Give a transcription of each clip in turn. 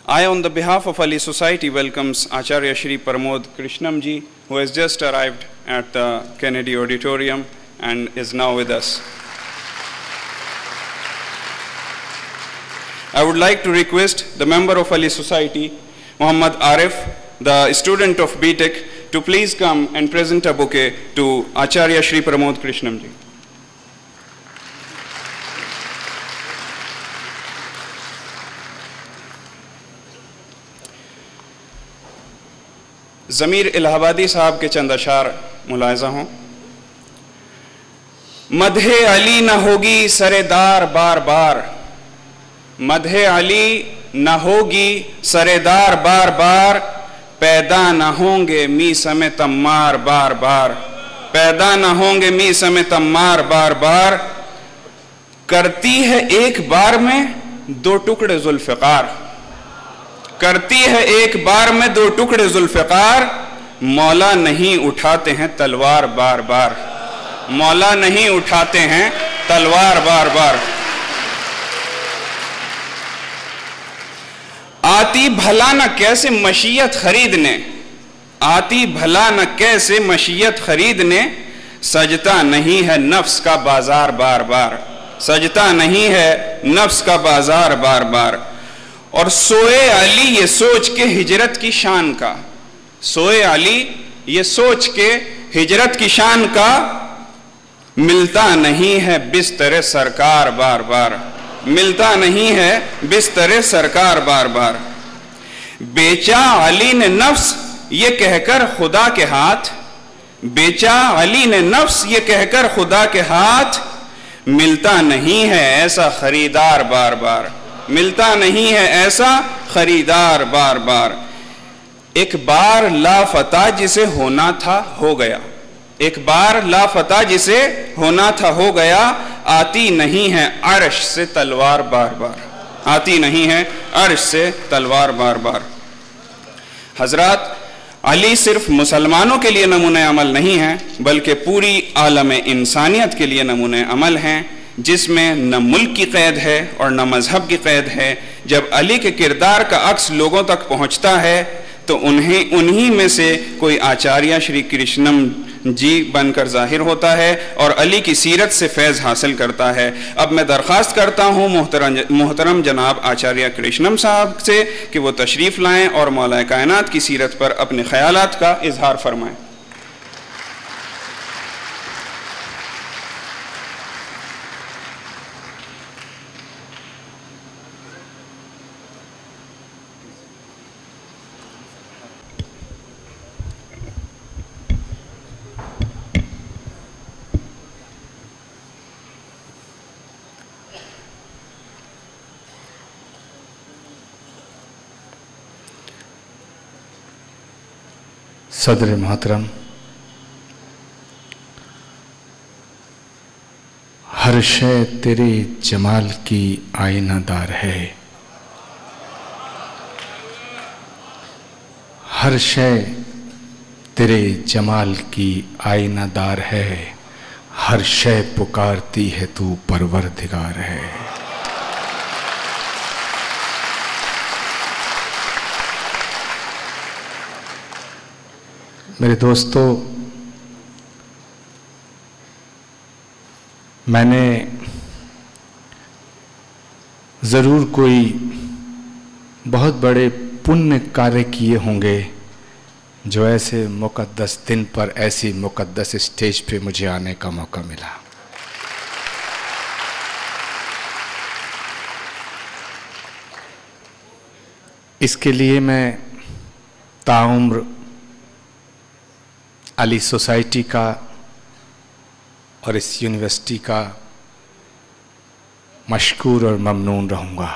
I, on the behalf of Ali Society, welcomes Acharya Shri Pramod Krishnam ji, who has just arrived at the Kennedy Auditorium and is now with us. I would like to request the member of Ali Society, Muhammad Arif, the student of BTech, to please come and present a bouquet to Acharya Shri Pramod Krishnam ji. ज़मीर इलाहाबादी साहब के चंद अशार मुलाहिज़ा हों। मदहे अली न होगी सरेदार बार बार, मदहे अली न होगी सरेदार बार बार, पैदा न होंगे मी समय तम्मार बार बार, पैदा न होंगे मी समय तम्मार बार बार, करती है एक बार में दो टुकड़े जुल्फ़िकार, करती है एक बार में दो टुकड़े जुल्फ़िकार, मौला नहीं उठाते हैं तलवार बार बार, मौला नहीं उठाते हैं तलवार बार बार। आती भला न कैसे मशीयत खरीदने, आती भला न कैसे मशीयत खरीदने, सजता नहीं है नफ्स का बाजार बार बार, सजता नहीं है नफ्स का बाजार बार बार। और सोए अली ये सोच के हिजरत की शान का, सोए अली ये सोच के हिजरत की शान का, मिलता नहीं है बिस्तर सरकार बार बार, मिलता नहीं है बिस्तर सरकार बार बार। बेचा अली ने नफ्स ये कहकर खुदा के हाथ, बेचा अली ने नफ्स ये कहकर खुदा के हाथ, मिलता नहीं है ऐसा खरीदार बार बार, मिलता नहीं है ऐसा खरीदार बार बार। एक बार लाफता जिसे होना था हो गया, एक बार लाफता जिसे होना था हो गया, आती नहीं है अर्श से तलवार बार बार, आती नहीं है अर्श से तलवार बार बार। हजरात, अली सिर्फ मुसलमानों के लिए नमूने अमल नहीं है, बल्कि पूरी आलम इंसानियत के लिए नमूने अमल हैं, जिसमें न मुल्क की क़ैद है और न मज़हब की क़ैद है। जब अली के किरदार का अक्स लोगों तक पहुँचता है तो उन्हीं में से कोई आचार्य श्री कृष्णम जी बनकर ज़ाहिर होता है और अली की सीरत से फैज़ हासिल करता है। अब मैं दरख्वास्त करता हूँ मोहतरम जनाब आचार्य कृष्णम साहब से कि वो तशरीफ़ लाएँ और मौला कायनात की सीरत पर अपने ख़यालात का इजहार फरमाएँ। सदर मोहतरम, हर शय तेरे जमाल की आईनादार है, हर शय तेरे जमाल की आईनादार है, हर शय पुकारती है तू परवरदिगार है। मेरे दोस्तों, मैंने ज़रूर कोई बहुत बड़े पुण्य कार्य किए होंगे जो ऐसे मुक़द्दस दिन पर ऐसी मुक़द्दस स्टेज पे मुझे आने का मौका मिला। इसके लिए मैं ताउम्र अली सोसाइटी का और इस यूनिवर्सिटी का मशकूर और ममनून रहूँगा।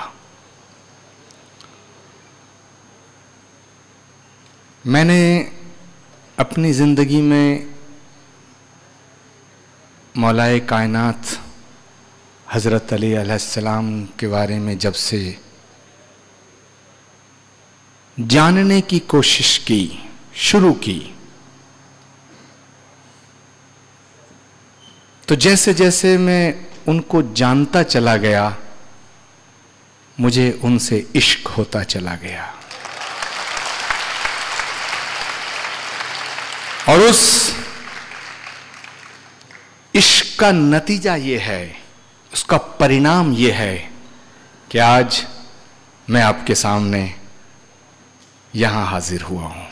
मैंने अपनी ज़िंदगी में मौलाए कायनात हज़रत अली अलैहिस्सलाम के बारे में जब से जानने की कोशिश की, शुरू की, तो जैसे जैसे मैं उनको जानता चला गया, मुझे उनसे इश्क होता चला गया। और उस इश्क का नतीजा ये है, उसका परिणाम ये है कि आज मैं आपके सामने यहां हाजिर हुआ हूं।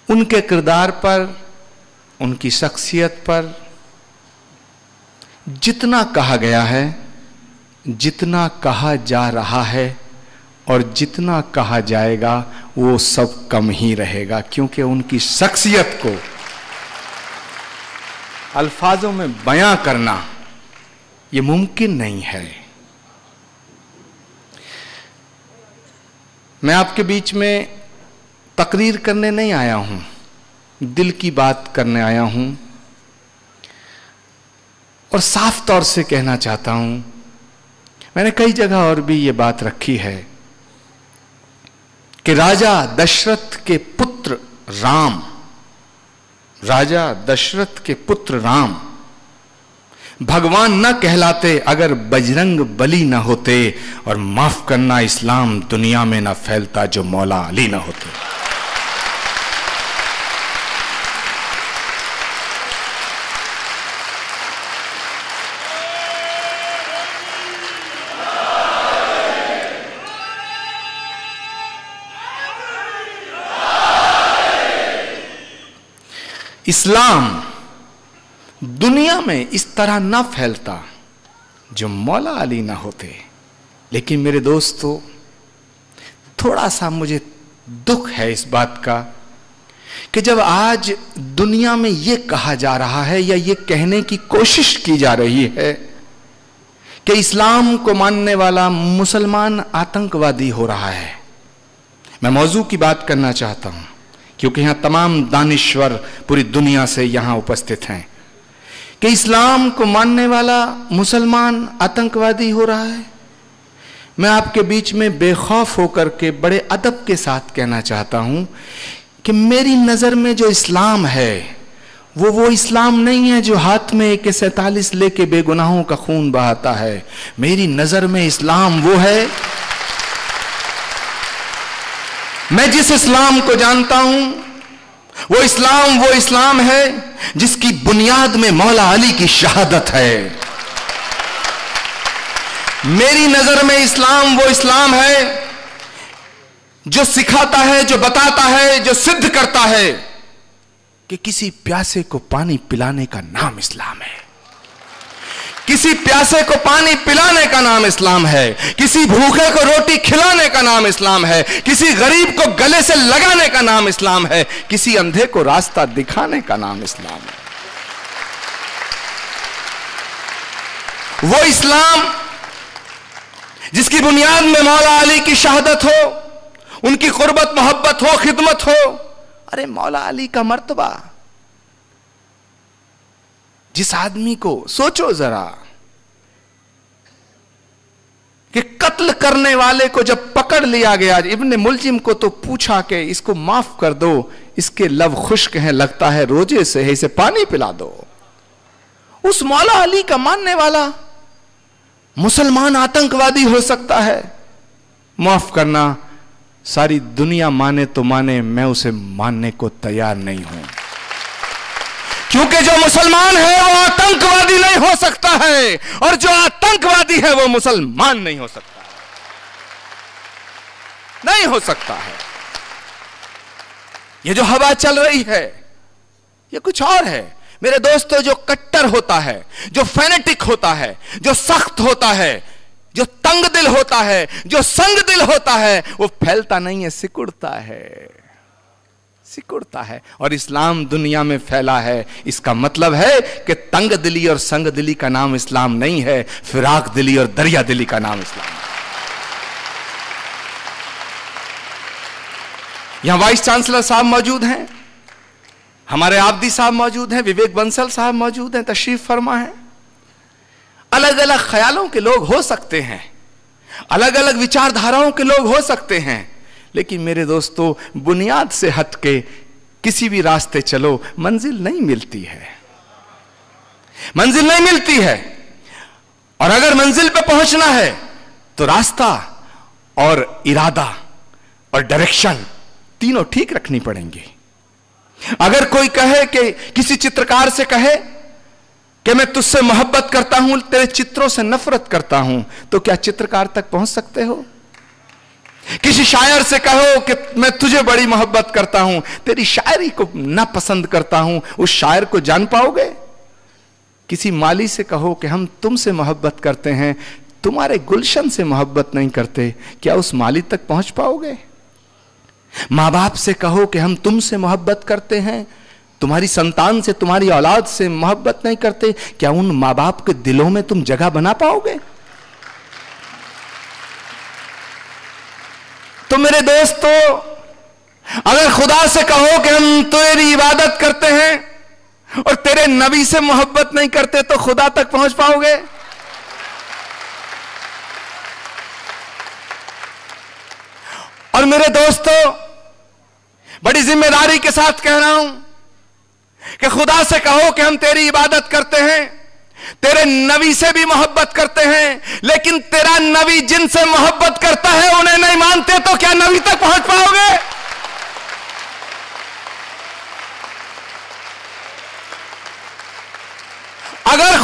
उनके किरदार पर, उनकी शख्सियत पर जितना कहा गया है, जितना कहा जा रहा है और जितना कहा जाएगा वो सब कम ही रहेगा, क्योंकि उनकी शख्सियत को अल्फाजों में बयां करना ये मुमकिन नहीं है। मैं आपके बीच में तकरीर करने नहीं आया हूं, दिल की बात करने आया हूं। और साफ तौर से कहना चाहता हूं, मैंने कई जगह और भी ये बात रखी है कि राजा दशरथ के पुत्र राम, राजा दशरथ के पुत्र राम भगवान न कहलाते अगर बजरंग बली न होते, और माफ करना इस्लाम दुनिया में न फैलता जो मौला अली न होते। इस्लाम दुनिया में इस तरह ना फैलता जो मौला अली ना होते। लेकिन मेरे दोस्तों, थोड़ा सा मुझे दुख है इस बात का कि जब आज दुनिया में यह कहा जा रहा है या ये कहने की कोशिश की जा रही है कि इस्लाम को मानने वाला मुसलमान आतंकवादी हो रहा है। मैं मौजू की बात करना चाहता हूं क्योंकि यहां तमाम दानिश्वर पूरी दुनिया से यहां उपस्थित हैं कि इस्लाम को मानने वाला मुसलमान आतंकवादी हो रहा है। मैं आपके बीच में बेखौफ होकर के बड़े अदब के साथ कहना चाहता हूं कि मेरी नजर में जो इस्लाम है वो इस्लाम नहीं है जो हाथ में AK-47 लेके बेगुनाहों का खून बहाता है। मेरी नजर में इस्लाम वो है, मैं जिस इस्लाम को जानता हूं वो इस्लाम है जिसकी बुनियाद में मौला अली की शहादत है। मेरी नजर में इस्लाम वो इस्लाम है जो सिखाता है, जो बताता है, जो सिद्ध करता है कि किसी प्यासे को पानी पिलाने का नाम इस्लाम है। किसी प्यासे को पानी पिलाने का नाम इस्लाम है। किसी भूखे को रोटी खिलाने का नाम इस्लाम है। किसी गरीब को गले से लगाने का नाम इस्लाम है। किसी अंधे को रास्ता दिखाने का नाम इस्लाम है। वो इस्लाम जिसकी बुनियाद में मौला अली की शहादत हो, उनकी कुर्बत मोहब्बत हो, खिदमत हो। अरे मौला अली का मर्तबा, जिस आदमी को सोचो जरा कि कत्ल करने वाले को जब पकड़ लिया गया, इब्ने मुलजिम को तो पूछा कि इसको माफ कर दो, इसके लब खुश्क हैं, लगता है रोजे से है, इसे पानी पिला दो। उस मौला अली का मानने वाला मुसलमान आतंकवादी हो सकता है? माफ करना, सारी दुनिया माने तो माने, मैं उसे मानने को तैयार नहीं हूं, क्योंकि जो मुसलमान है वो आतंकवादी नहीं हो सकता है, और जो आतंकवादी है वो मुसलमान नहीं हो सकता, नहीं हो सकता है। ये जो हवा चल रही है ये कुछ और है मेरे दोस्तों। जो कट्टर होता है, जो फैनेटिक होता है, जो सख्त होता है, जो तंग दिल होता है, जो संग दिल होता है, वो फैलता नहीं है, सिकुड़ता है, सिकुड़ता है। और इस्लाम दुनिया में फैला है। इसका मतलब है कि तंग दिली और संग दिली का नाम इस्लाम नहीं है, फिराक दिली और दरिया दिली का नाम इस्लाम है। यहां वाइस चांसलर साहब मौजूद हैं, हमारे आबदी साहब मौजूद हैं, विवेक बंसल साहब मौजूद हैं, तशरीफ फरमा है। अलग अलग ख्यालों के लोग हो सकते हैं, अलग अलग विचारधाराओं के लोग हो सकते हैं, लेकिन मेरे दोस्तों बुनियाद से हटके किसी भी रास्ते चलो मंजिल नहीं मिलती है। मंजिल नहीं मिलती है, और अगर मंजिल पे पहुंचना है तो रास्ता और इरादा और डायरेक्शन तीनों ठीक रखनी पड़ेंगी। अगर कोई कहे कि किसी चित्रकार से कहे कि मैं तुझसे मोहब्बत करता हूं, तेरे चित्रों से नफरत करता हूं, तो क्या चित्रकार तक पहुंच सकते हो? किसी शायर से कहो कि मैं तुझे बड़ी मोहब्बत करता हूं, तेरी शायरी को ना पसंद करता हूं, उस शायर को जान पाओगे? किसी माली से कहो कि हम तुमसे मोहब्बत करते हैं, तुम्हारे गुलशन से मोहब्बत नहीं करते, क्या उस माली तक पहुंच पाओगे? मां बाप से कहो कि हम तुमसे मोहब्बत करते हैं, तुम्हारी संतान से, तुम्हारी औलाद से मोहब्बत नहीं करते, क्या उन मां बाप के दिलों में तुम जगह बना पाओगे? तो मेरे दोस्तों, अगर खुदा से कहो कि हम तेरी इबादत करते हैं और तेरे नबी से मोहब्बत नहीं करते, तो खुदा तक पहुंच पाओगे? और मेरे दोस्तों, बड़ी जिम्मेदारी के साथ कह रहा हूं कि खुदा से कहो कि हम तेरी इबादत करते हैं, तेरे नबी से भी मोहब्बत करते हैं, लेकिन तेरा नबी जिनसे मोहब्बत करता है उन्हें नहीं मानते, तो क्या नबी तक पहुंच पाओगे? अगर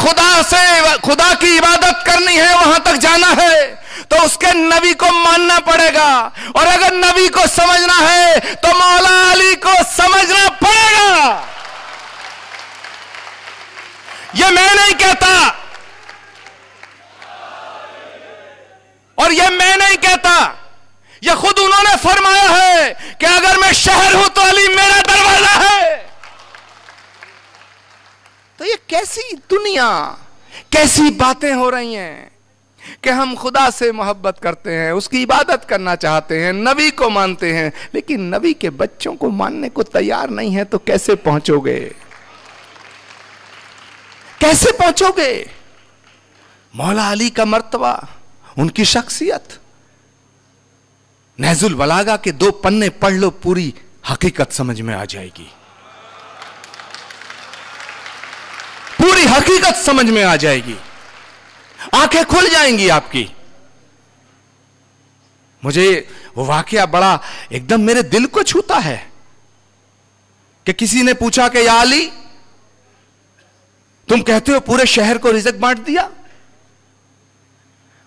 खुदा की इबादत करनी है, वहां तक जाना है, तो उसके नबी को मानना पड़ेगा, और अगर नबी को समझना है तो मौला अली को समझना पड़ेगा। ये मैं नहीं कहता, और ये मैं नहीं कहता, ये खुद उन्होंने फरमाया है कि अगर मैं शहर हूं तो अली मेरा दरवाजा है। तो ये कैसी दुनिया, कैसी बातें हो रही हैं कि हम खुदा से मोहब्बत करते हैं, उसकी इबादत करना चाहते हैं, नबी को मानते हैं, लेकिन नबी के बच्चों को मानने को तैयार नहीं है, तो कैसे पहुंचोगे? कैसे पहुंचोगे? मौला अली का मर्तबा, उनकी शख्सियत, नहजुल बलागा के 2 पन्ने पढ़ लो, पूरी हकीकत समझ में आ जाएगी, पूरी हकीकत समझ में आ जाएगी, आंखें खुल जाएंगी आपकी। मुझे वो वाकया बड़ा एकदम मेरे दिल को छूता है कि किसी ने पूछा कि या अली, तुम कहते हो पूरे शहर को रिज़्क बांट दिया?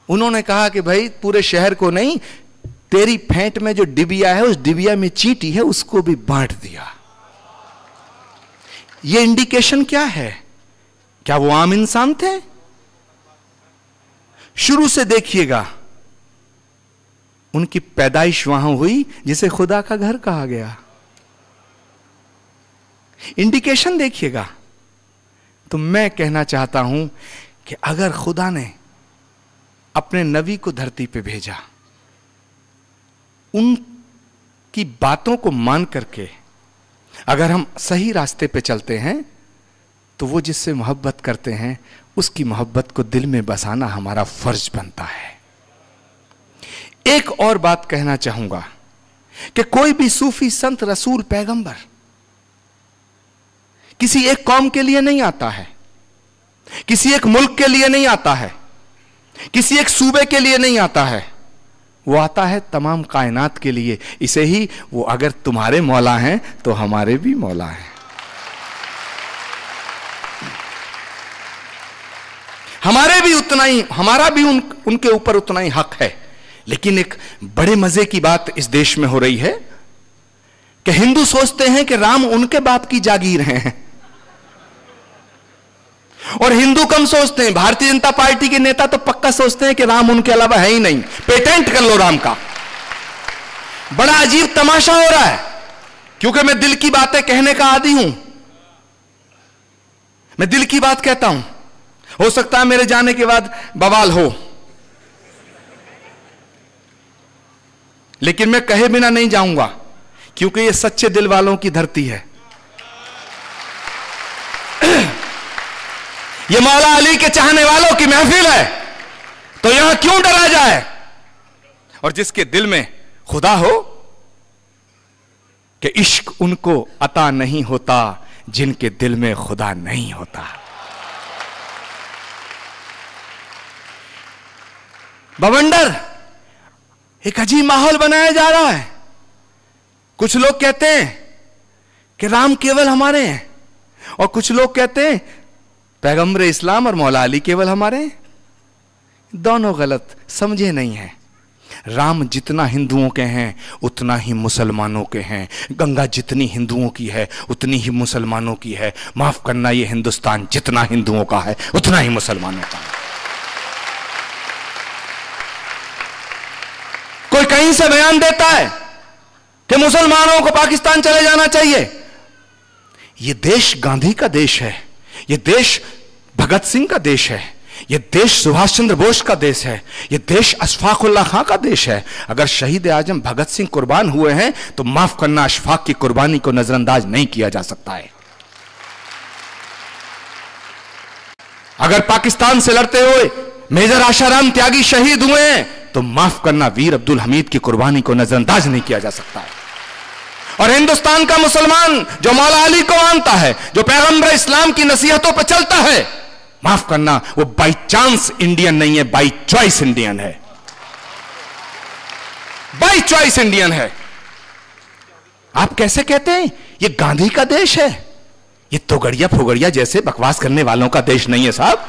उन्होंने कहा कि भाई पूरे शहर को नहीं, तेरी फेंट में जो डिबिया है, उस डिबिया में चींटी है, उसको भी बांट दिया। यह इंडिकेशन क्या है? क्या वो आम इंसान थे? शुरू से देखिएगा, उनकी पैदाइश वहां हुई जिसे खुदा का घर कहा गया। इंडिकेशन देखिएगा। तो मैं कहना चाहता हूं कि अगर खुदा ने अपने नबी को धरती पे भेजा, उनकी बातों को मान करके अगर हम सही रास्ते पे चलते हैं, तो वो जिससे मोहब्बत करते हैं उसकी मोहब्बत को दिल में बसाना हमारा फर्ज बनता है। एक और बात कहना चाहूंगा कि कोई भी सूफी, संत, रसूल, पैगंबर किसी एक कौम के लिए नहीं आता है, किसी एक मुल्क के लिए नहीं आता है, किसी एक सूबे के लिए नहीं आता है, वो आता है तमाम कायनात के लिए। इसे ही वो अगर तुम्हारे मौला हैं तो हमारे भी मौला हैं। हमारे भी उतना ही, हमारा भी उनके ऊपर उतना ही हक है। लेकिन एक बड़े मजे की बात इस देश में हो रही है कि हिंदू सोचते हैं कि राम उनके बाप की जागीर हैं, और हिंदू कम सोचते हैं। भारतीय जनता पार्टी के नेता तो पक्का सोचते हैं कि राम उनके अलावा है ही नहीं, पेटेंट कर लो राम का। बड़ा अजीब तमाशा हो रहा है, क्योंकि मैं दिल की बातें कहने का आदी हूं। मैं दिल की बात कहता हूं, हो सकता है मेरे जाने के बाद बवाल हो, लेकिन मैं कहे बिना नहीं जाऊंगा, क्योंकि ये सच्चे दिल वालों की धरती है। ये मौला अली के चाहने वालों की महफिल है, तो यहां क्यों डरा जाए? और जिसके दिल में खुदा हो, कि इश्क उनको अता नहीं होता जिनके दिल में खुदा नहीं होता। बवंडर, एक अजीब माहौल बनाया जा रहा है। कुछ लोग कहते हैं कि राम केवल हमारे हैं, और कुछ लोग कहते हैं पैगंबर इस्लाम और मौला अली केवल हमारे हैं। दोनों गलत, समझे नहीं हैं। राम जितना हिंदुओं के हैं उतना ही मुसलमानों के हैं। गंगा जितनी हिंदुओं की है उतनी ही मुसलमानों की है। माफ करना, ये हिंदुस्तान जितना हिंदुओं का है उतना ही मुसलमानों का है। कोई कहीं से बयान देता है कि मुसलमानों को पाकिस्तान चले जाना चाहिए। यह देश गांधी का देश है, यह देश भगत सिंह का देश है, यह देश सुभाष चंद्र बोस का देश है, यह देश अशफाक उल्लाह खां का देश है। अगर शहीद आजम भगत सिंह कुर्बान हुए हैं तो माफ करना, अशफाक की कुर्बानी को नजरअंदाज नहीं किया जा सकता है। अगर पाकिस्तान से लड़ते हुए मेजर आशाराम त्यागी शहीद हुए हैं तो माफ करना, वीर अब्दुल हमीद की कुर्बानी को नजरअंदाज नहीं किया जा सकता है। और हिंदुस्तान का मुसलमान जो मौला अली को मानता है, जो पैगंबर इस्लाम की नसीहतों पर चलता है, माफ करना, वो बाई चांस इंडियन नहीं है, बाई चॉइस इंडियन है। बाई चॉइस इंडियन है। आप कैसे कहते हैं ये गांधी का देश है? ये तोगड़िया फोगड़िया जैसे बकवास करने वालों का देश नहीं है साहब।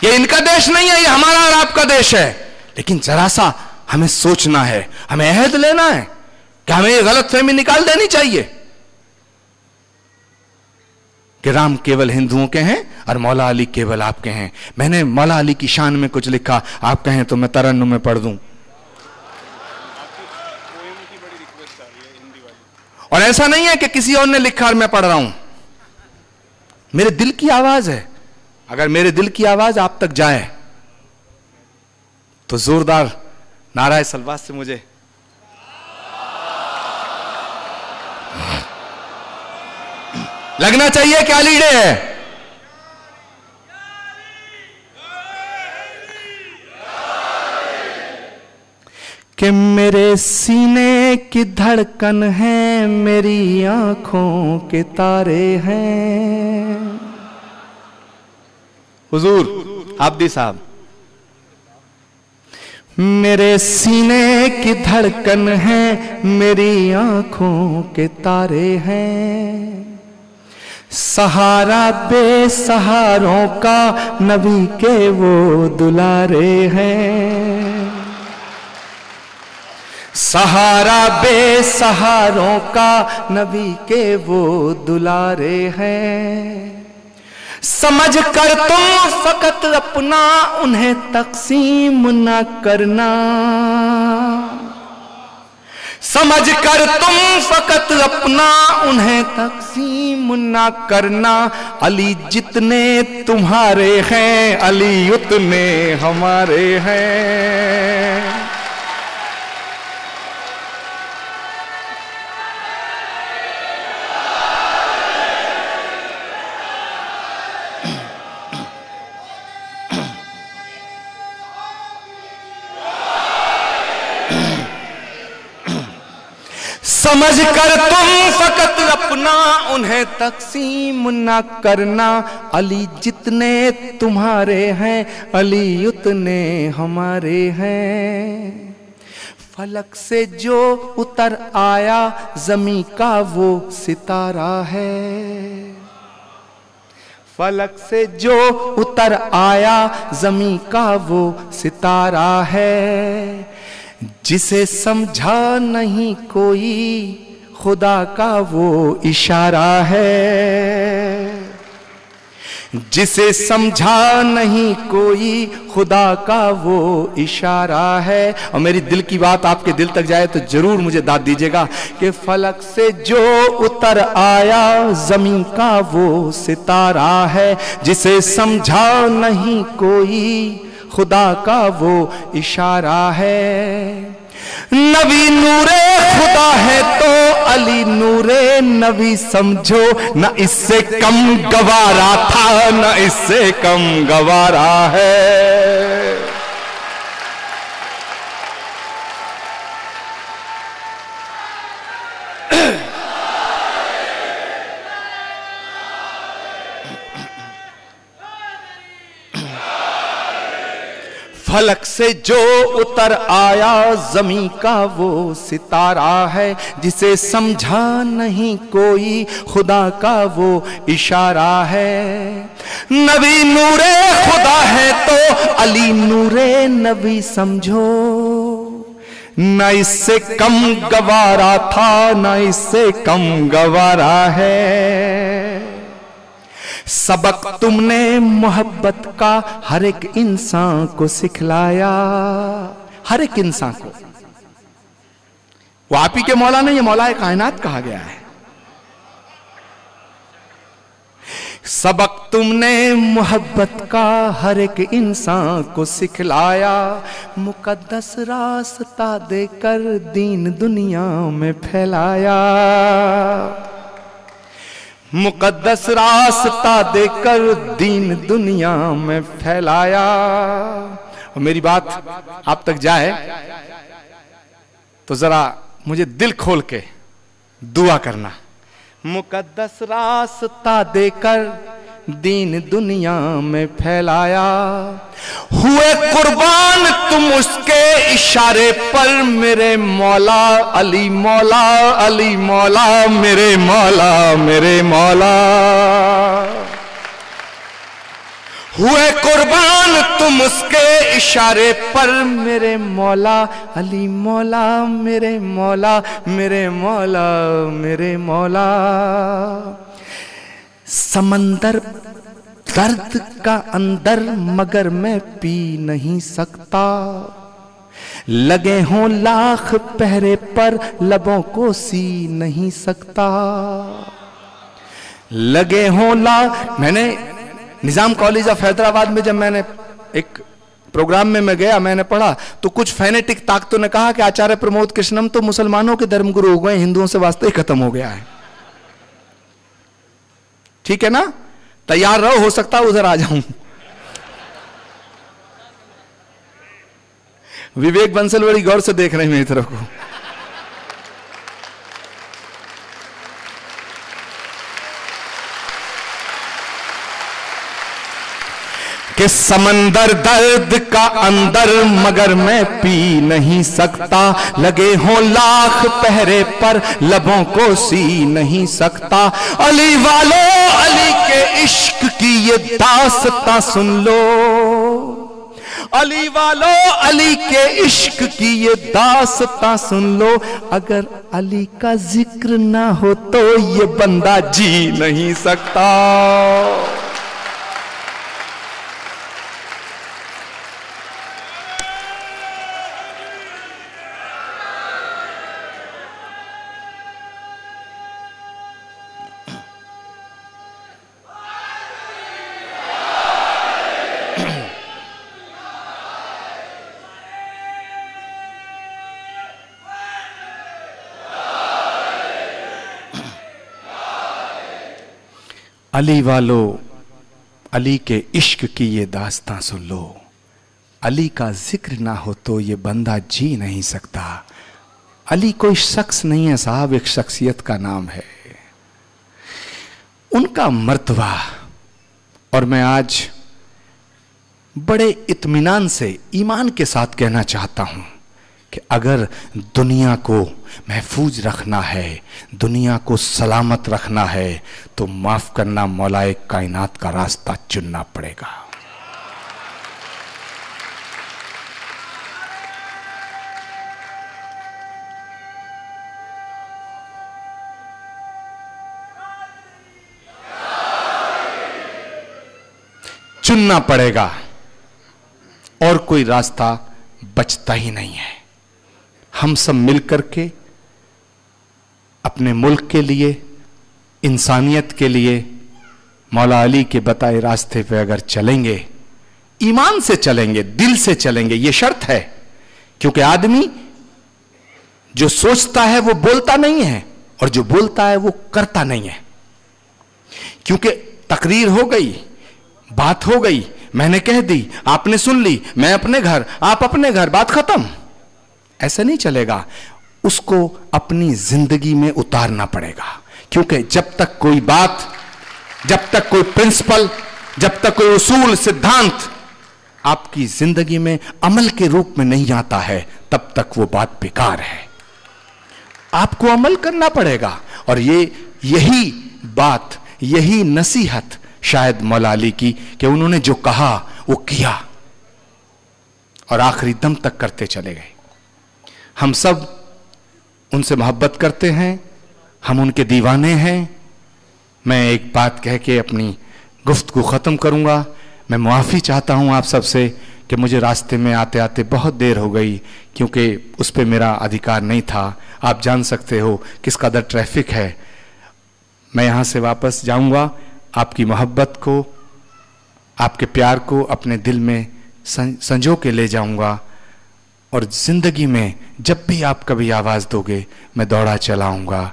ये इनका देश नहीं है, ये हमारा और आपका देश है। लेकिन जरा सा हमें सोचना है, हमें अहद लेना है कि हमें ये गलतफहमी निकाल देनी चाहिए कि राम केवल हिंदुओं के हैं और मौला अली केवल आपके हैं। मैंने मौला अली की शान में कुछ लिखा, आप कहें तो मैं तरन्नुम में पढ़ दूं। और ऐसा नहीं है कि किसी और ने लिखा और मैं पढ़ रहा हूं, मेरे दिल की आवाज है। अगर मेरे दिल की आवाज आप तक जाए तो जोरदार नाराए सलवात से मुझे लगना चाहिए क्या लीडे है। कि मेरे सीने की धड़कन है, मेरी आंखों के तारे हैं। हुजूर आब्दी साहब, मेरे सीने की धड़कन है, मेरी आंखों के तारे हैं। सहारा बेसहारों का नबी के वो दुलारे हैं। सहारा बेसहारों का नबी के वो दुलारे हैं। समझ कर तुम फकत अपना उन्हें तकसीम न करना। समझ कर तुम फकत अपना उन्हें तकसीम न करना। अली जितने तुम्हारे हैं, अली उतने हमारे हैं। समझ कर तुम फकत अपना उन्हें तकसीम न करना। अली जितने तुम्हारे हैं, अली उतने हमारे हैं। फलक से जो उतर आया ज़मीं का वो सितारा है। फलक से जो उतर आया ज़मीं का वो सितारा है। जिसे समझा नहीं कोई खुदा का वो इशारा है। जिसे समझा नहीं कोई खुदा का वो इशारा है। और मेरी दिल की बात आपके दिल तक जाए तो जरूर मुझे दाद दीजिएगा कि फलक से जो उतर आया ज़मीं का वो सितारा है। जिसे समझा नहीं कोई खुदा का वो इशारा है। नबी नूरे खुदा है तो अली नूरे नबी समझो। न इससे कम गवारा था, न इससे कम गवारा है। फलक से जो उतर आया जमीन का वो सितारा है, जिसे समझा नहीं कोई खुदा का वो इशारा है। नबी नूरे खुदा है तो अली नूरे नबी समझो, न इससे कम गवारा था न इससे कम गवारा है। सबक तुमने मोहब्बत का हर एक इंसान को सिखलाया, हर एक इंसान को। वो आप ही के मौला नहीं, ये मौला कायनात कहा गया है। सबक तुमने मोहब्बत का हर एक इंसान को सिखलाया, मुकद्दस रास्ता देकर दीन दुनिया में फैलाया। मुकद्दस रास्ता देकर दीन दुनिया में फैलाया। और मेरी बात आप तक जाए तो जरा मुझे दिल खोल के दुआ करना। मुकद्दस रास्ता देकर दीन दुनिया में फैलाया, हुए कुर्बान तुम उसके इशारे पर मेरे मौला अली मौला, अली मौला मेरे मौला, मेरे मौला। हुए कुर्बान तुम उसके इशारे पर मेरे मौला अली मौला, मेरे मौला, मेरे मौला, मेरे मौला। समंदर दर्द का अंदर मगर मैं पी नहीं सकता, लगे हों लाख पहरे पर लबों को सी नहीं सकता। लगे हों मैंने निजाम कॉलेज ऑफ हैदराबाद में जब मैंने एक प्रोग्राम में मैं गया, मैंने पढ़ा तो कुछ फैनेटिक ताकतों ने कहा कि आचार्य प्रमोद कृष्णम तो मुसलमानों के धर्मगुरु हो गए, हिंदुओं से वास्ते ही खत्म हो गया है। ठीक है ना, तैयार रहो, हो सकता है उधर आ जाऊं। विवेक बंसल बड़ी गौर से देख रहे हैं मेरी तरफ को। कि समंदर दर्द का अंदर मगर मैं पी नहीं सकता, लगे हों लाख पहरे पर लबों को सी नहीं सकता। अली वालों अली के इश्क की ये दास्तां सुन लो, अली वालों अली के इश्क की ये दास्तां सुन लो। अगर अली का जिक्र ना हो तो ये बंदा जी नहीं सकता। अली वालों अली के इश्क की ये दास्तां सुन लो, अली का जिक्र ना हो तो ये बंदा जी नहीं सकता। अली कोई शख्स नहीं है साहब, एक शख्सियत का नाम है, उनका मर्तबा। और मैं आज बड़े इत्मीनान से ईमान के साथ कहना चाहता हूं कि अगर दुनिया को महफूज रखना है, दुनिया को सलामत रखना है तो माफ करना मौलाए कायनात का रास्ता चुनना पड़ेगा। चुनना पड़ेगा और कोई रास्ता बचता ही नहीं है। हम सब मिलकर के अपने मुल्क के लिए, इंसानियत के लिए मौला अली के बताए रास्ते पे अगर चलेंगे, ईमान से चलेंगे, दिल से चलेंगे, ये शर्त है। क्योंकि आदमी जो सोचता है वो बोलता नहीं है और जो बोलता है वो करता नहीं है। क्योंकि तकरीर हो गई, बात हो गई, मैंने कह दी, आपने सुन ली, मैं अपने घर, आप अपने घर, बात खत्म। ऐसा नहीं चलेगा, उसको अपनी जिंदगी में उतारना पड़ेगा। क्योंकि जब तक कोई बात, जब तक कोई प्रिंसिपल, जब तक कोई उसूल सिद्धांत आपकी जिंदगी में अमल के रूप में नहीं आता है, तब तक वो बात बेकार है। आपको अमल करना पड़ेगा। और यही बात, यही नसीहत शायद मौला अली की, कि उन्होंने जो कहा वो किया और आखिरी दम तक करते चले गए। हम सब उनसे मोहब्बत करते हैं, हम उनके दीवाने हैं। मैं एक बात कह के अपनी गुफ्तगू ख़त्म करूंगा। मैं मुआफ़ी चाहता हूं आप सबसे कि मुझे रास्ते में आते आते बहुत देर हो गई, क्योंकि उस पर मेरा अधिकार नहीं था। आप जान सकते हो किस कदर ट्रैफिक है। मैं यहाँ से वापस जाऊंगा, आपकी मोहब्बत को, आपके प्यार को अपने दिल में संजो के ले जाऊंगा। और ज़िंदगी में जब भी आप कभी आवाज़ दोगे, मैं दौड़ा चलाऊंगा।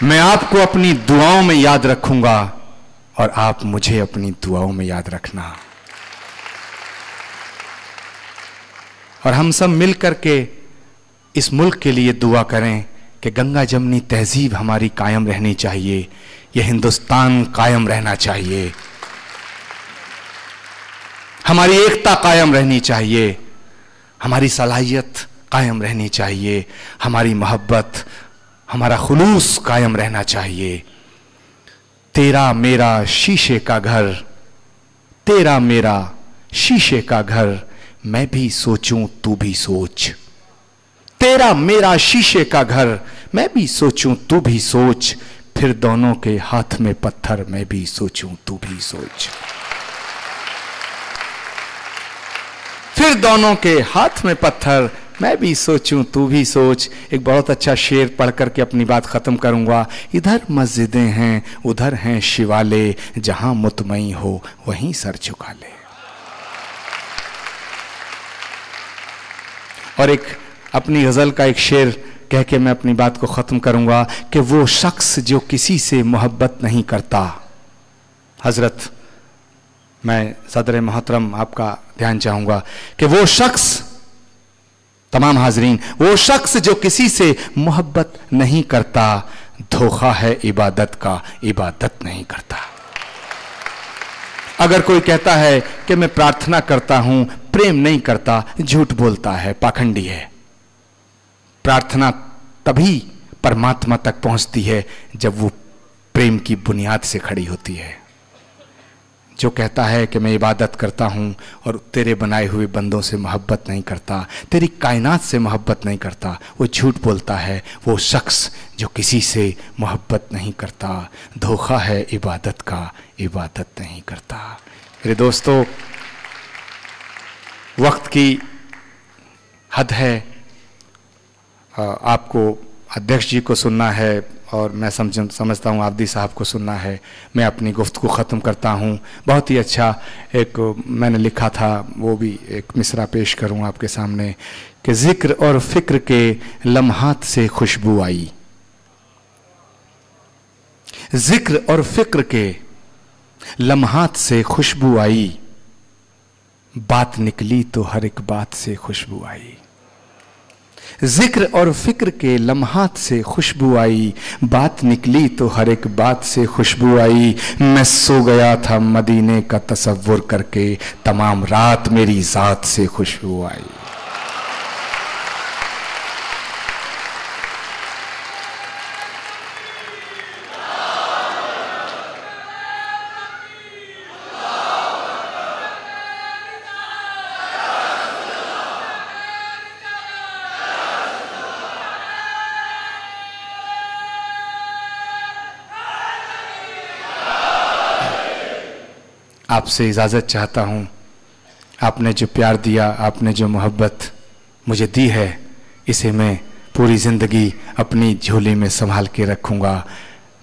मैं आपको अपनी दुआओं में याद रखूंगा और आप मुझे अपनी दुआओं में याद रखना। और हम सब मिल करके इस मुल्क के लिए दुआ करें कि गंगा जमनी तहजीब हमारी कायम रहनी चाहिए, ये हिंदुस्तान कायम रहना चाहिए, हमारी एकता कायम रहनी चाहिए, हमारी सलाहियत कायम रहनी चाहिए, हमारी मोहब्बत, हमारा खुलूस कायम रहना चाहिए। तेरा मेरा शीशे का घर, तेरा मेरा शीशे का घर, मैं भी सोचूं तू भी सोच। तेरा मेरा शीशे का घर, मैं भी सोचूं तू भी सोच, फिर दोनों के हाथ में पत्थर, मैं भी सोचूं तू भी सोच। फिर दोनों के हाथ में पत्थर, मैं भी सोचूं तू भी सोच। एक बहुत अच्छा शेर पढ़ करके अपनी बात खत्म करूंगा। इधर मस्जिदें हैं, उधर हैं शिवाले, जहां मुतमई हो वहीं सर झुका ले। और एक अपनी गजल का एक शेर कह के मैं अपनी बात को खत्म करूंगा कि वो शख्स जो किसी से मोहब्बत नहीं करता, हजरत, मैं सदर मोहतरम आपका ध्यान चाहूंगा कि वो शख्स, तमाम हाजरीन, वो शख्स जो किसी से मोहब्बत नहीं करता, धोखा है इबादत का, इबादत नहीं करता। अगर कोई कहता है कि मैं प्रार्थना करता हूं, प्रेम नहीं करता, झूठ बोलता है, पाखंडी है। प्रार्थना तभी परमात्मा तक पहुंचती है जब वो प्रेम की बुनियाद से खड़ी होती है। जो कहता है कि मैं इबादत करता हूं और तेरे बनाए हुए बंदों से मोहब्बत नहीं करता, तेरी कायनात से मोहब्बत नहीं करता, वो झूठ बोलता है। वो शख्स जो किसी से मोहब्बत नहीं करता, धोखा है इबादत का, इबादत नहीं करता। मेरे दोस्तों, वक्त की हद है। आपको अध्यक्ष जी को सुनना है और मैं समझता हूँ आबदी साहब को सुनना है। मैं अपनी गुफ्तगू ख़त्म करता हूँ। बहुत ही अच्छा एक मैंने लिखा था, वो भी एक मिसरा पेश करूँ आपके सामने कि ज़िक्र और फ़िक्र के लम्हात से खुशबू आई, ज़िक्र और फ़िक्र के लम्हात से खुशबू आई, बात निकली तो हर एक बात से खुशबू आई। जिक्र और फिक्र के लम्हात से खुशबू आई, बात निकली तो हर एक बात से खुशबू आई। मैं सो गया था मदीने का तसव्वुर करके, तमाम रात मेरी जात से खुशबू आई। आपसे इजाज़त चाहता हूँ। आपने जो प्यार दिया, आपने जो मोहब्बत मुझे दी है, इसे मैं पूरी ज़िंदगी अपनी झोली में संभाल के रखूँगा।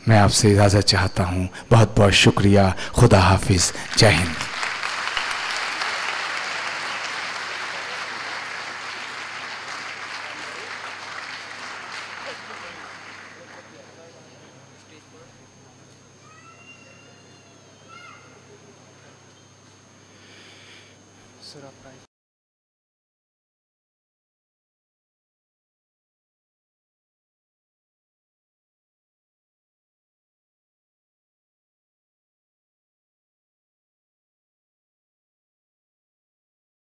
मैं आपसे इजाज़त चाहता हूँ। बहुत बहुत शुक्रिया। खुदा हाफिज़। जय हिंद।